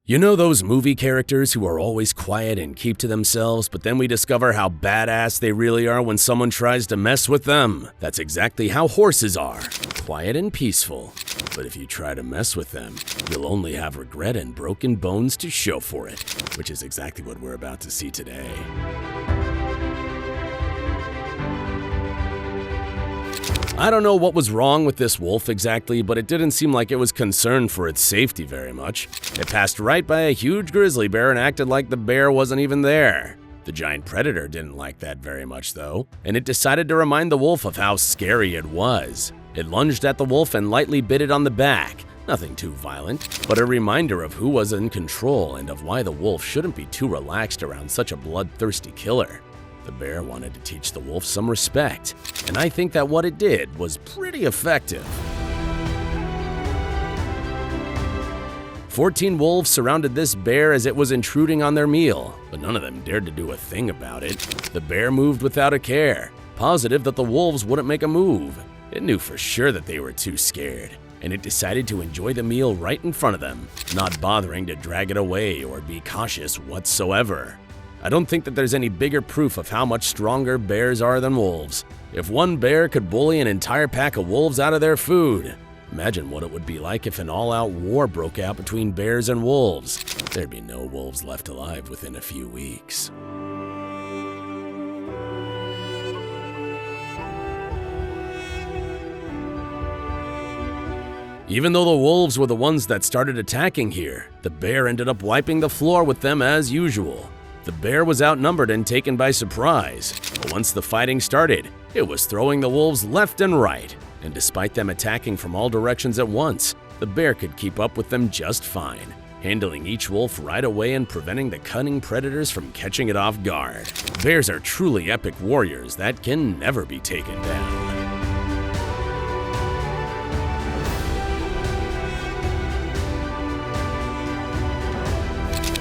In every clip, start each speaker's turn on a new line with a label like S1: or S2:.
S1: You know those movie characters who are always quiet and keep to themselves, but then we discover how badass they really are when someone tries to mess with them? That's exactly how horses are, quiet and peaceful. But if you try to mess with them, you'll only have regret and broken bones to show for it, which is exactly what we're about to see today. I don't know what was wrong with this wolf exactly, but it didn't seem like it was concerned for its safety very much. It passed right by a huge grizzly bear and acted like the bear wasn't even there. The giant predator didn't like that very much though, and it decided to remind the wolf of how scary it was. It lunged at the wolf and lightly bit it on the back. Nothing too violent, but a reminder of who was in control and of why the wolf shouldn't be too relaxed around such a bloodthirsty killer. The bear wanted to teach the wolf some respect, and I think that what it did was pretty effective. 14 wolves surrounded this bear as it was intruding on their meal, but none of them dared to do a thing about it. The bear moved without a care, positive that the wolves wouldn't make a move. It knew for sure that they were too scared, and it decided to enjoy the meal right in front of them, not bothering to drag it away or be cautious whatsoever. I don't think that there's any bigger proof of how much stronger bears are than wolves. If one bear could bully an entire pack of wolves out of their food, imagine what it would be like if an all-out war broke out between bears and wolves. There'd be no wolves left alive within a few weeks. Even though the wolves were the ones that started attacking here, the bear ended up wiping the floor with them as usual. The bear was outnumbered and taken by surprise, but once the fighting started, it was throwing the wolves left and right, and despite them attacking from all directions at once, the bear could keep up with them just fine, handling each wolf right away and preventing the cunning predators from catching it off guard. Bears are truly epic warriors that can never be taken down.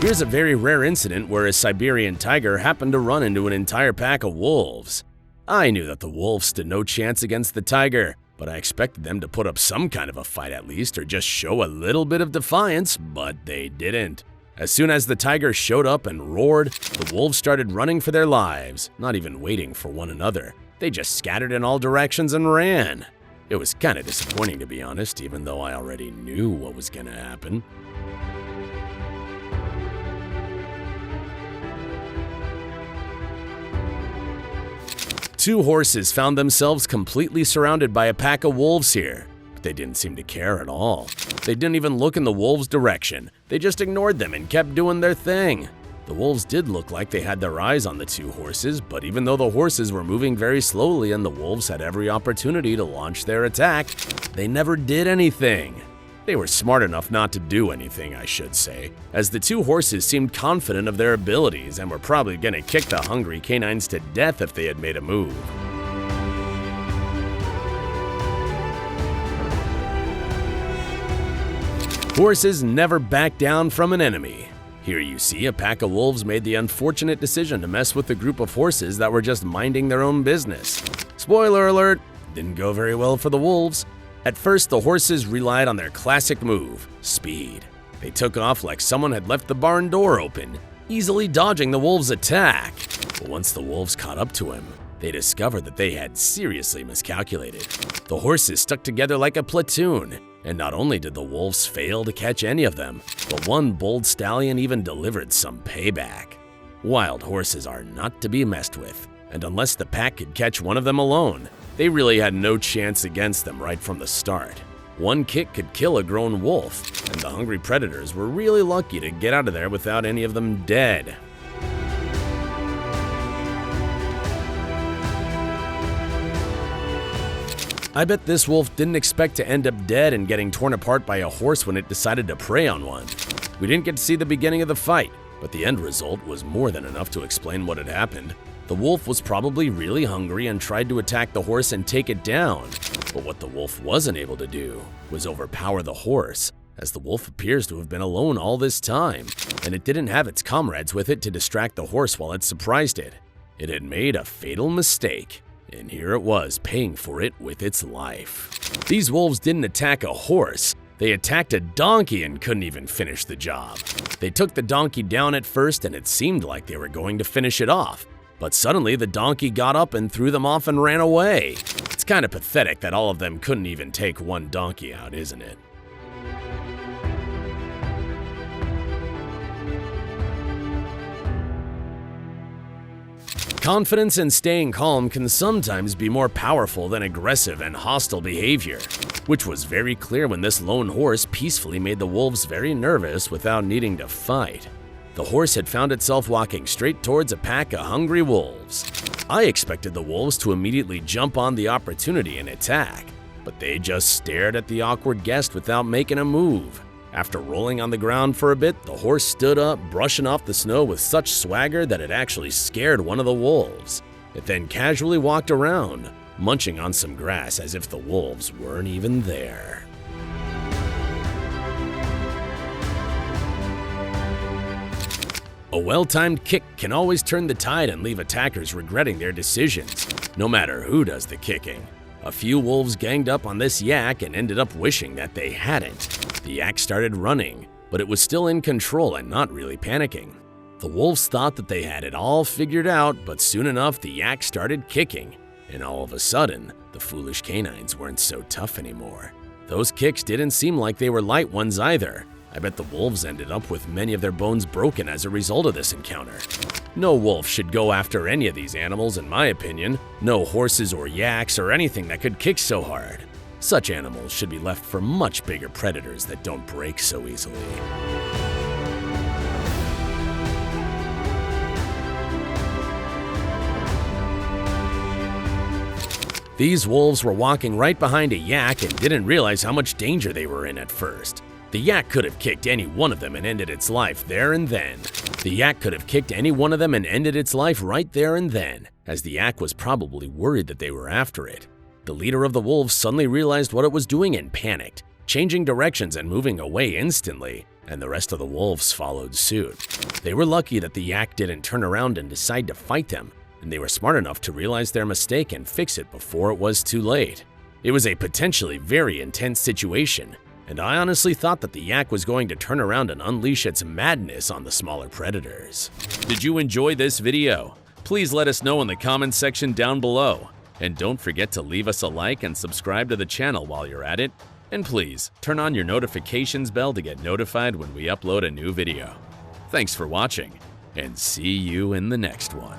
S1: Here's a very rare incident where a Siberian tiger happened to run into an entire pack of wolves. I knew that the wolves stood no chance against the tiger, but I expected them to put up some kind of a fight at least, or just show a little bit of defiance, but they didn't. As soon as the tiger showed up and roared, the wolves started running for their lives, not even waiting for one another. They just scattered in all directions and ran. It was kind of disappointing to be honest, even though I already knew what was gonna happen. Two horses found themselves completely surrounded by a pack of wolves here, but they didn't seem to care at all. They didn't even look in the wolves' direction. They just ignored them and kept doing their thing. The wolves did look like they had their eyes on the two horses, but even though the horses were moving very slowly and the wolves had every opportunity to launch their attack, they never did anything. They were smart enough not to do anything, I should say, as the two horses seemed confident of their abilities and were probably going to kick the hungry canines to death if they had made a move. Horses never back down from an enemy. Here you see a pack of wolves made the unfortunate decision to mess with a group of horses that were just minding their own business. Spoiler alert, didn't go very well for the wolves. At first, the horses relied on their classic move, speed. They took off like someone had left the barn door open, easily dodging the wolves' attack. But once the wolves caught up to him, they discovered that they had seriously miscalculated. The horses stuck together like a platoon, and not only did the wolves fail to catch any of them, but one bold stallion even delivered some payback. Wild horses are not to be messed with, and unless the pack could catch one of them alone, they really had no chance against them right from the start. One kick could kill a grown wolf, and the hungry predators were really lucky to get out of there without any of them dead. I bet this wolf didn't expect to end up dead and getting torn apart by a horse when it decided to prey on one. We didn't get to see the beginning of the fight, but the end result was more than enough to explain what had happened. The wolf was probably really hungry and tried to attack the horse and take it down. But what the wolf wasn't able to do was overpower the horse, as the wolf appears to have been alone all this time, and it didn't have its comrades with it to distract the horse while it surprised it. It had made a fatal mistake, and here it was paying for it with its life. These wolves didn't attack a horse, They attacked a donkey and couldn't even finish the job. They took the donkey down at first and it seemed like they were going to finish it off. But suddenly the donkey got up and threw them off and ran away. It's kind of pathetic that all of them couldn't even take one donkey out, isn't it? Confidence and staying calm can sometimes be more powerful than aggressive and hostile behavior, which was very clear when this lone horse peacefully made the wolves very nervous without needing to fight. The horse had found itself walking straight towards a pack of hungry wolves. I expected the wolves to immediately jump on the opportunity and attack, but they just stared at the awkward guest without making a move. After rolling on the ground for a bit, the horse stood up, brushing off the snow with such swagger that it actually scared one of the wolves. It then casually walked around, munching on some grass as if the wolves weren't even there. A well-timed kick can always turn the tide and leave attackers regretting their decisions, no matter who does the kicking. A few wolves ganged up on this yak and ended up wishing that they hadn't. The yak started running, but it was still in control and not really panicking. The wolves thought that they had it all figured out, but soon enough the yak started kicking, and all of a sudden, the foolish canines weren't so tough anymore. Those kicks didn't seem like they were light ones either. I bet the wolves ended up with many of their bones broken as a result of this encounter. No wolf should go after any of these animals in my opinion. No horses or yaks or anything that could kick so hard. Such animals should be left for much bigger predators that don't break so easily. These wolves were walking right behind a yak and didn't realize how much danger they were in at first. The yak could have kicked any one of them and ended its life there and then. The yak could have kicked any one of them and ended its life right there and then, as the yak was probably worried that they were after it. The leader of the wolves suddenly realized what it was doing and panicked, changing directions and moving away instantly, and the rest of the wolves followed suit. They were lucky that the yak didn't turn around and decide to fight them, and they were smart enough to realize their mistake and fix it before it was too late. It was a potentially very intense situation, and I honestly thought that the yak was going to turn around and unleash its madness on the smaller predators. Did you enjoy this video? Please let us know in the comments section down below. And don't forget to leave us a like and subscribe to the channel while you're at it. And please, turn on your notifications bell to get notified when we upload a new video. Thanks for watching, and see you in the next one.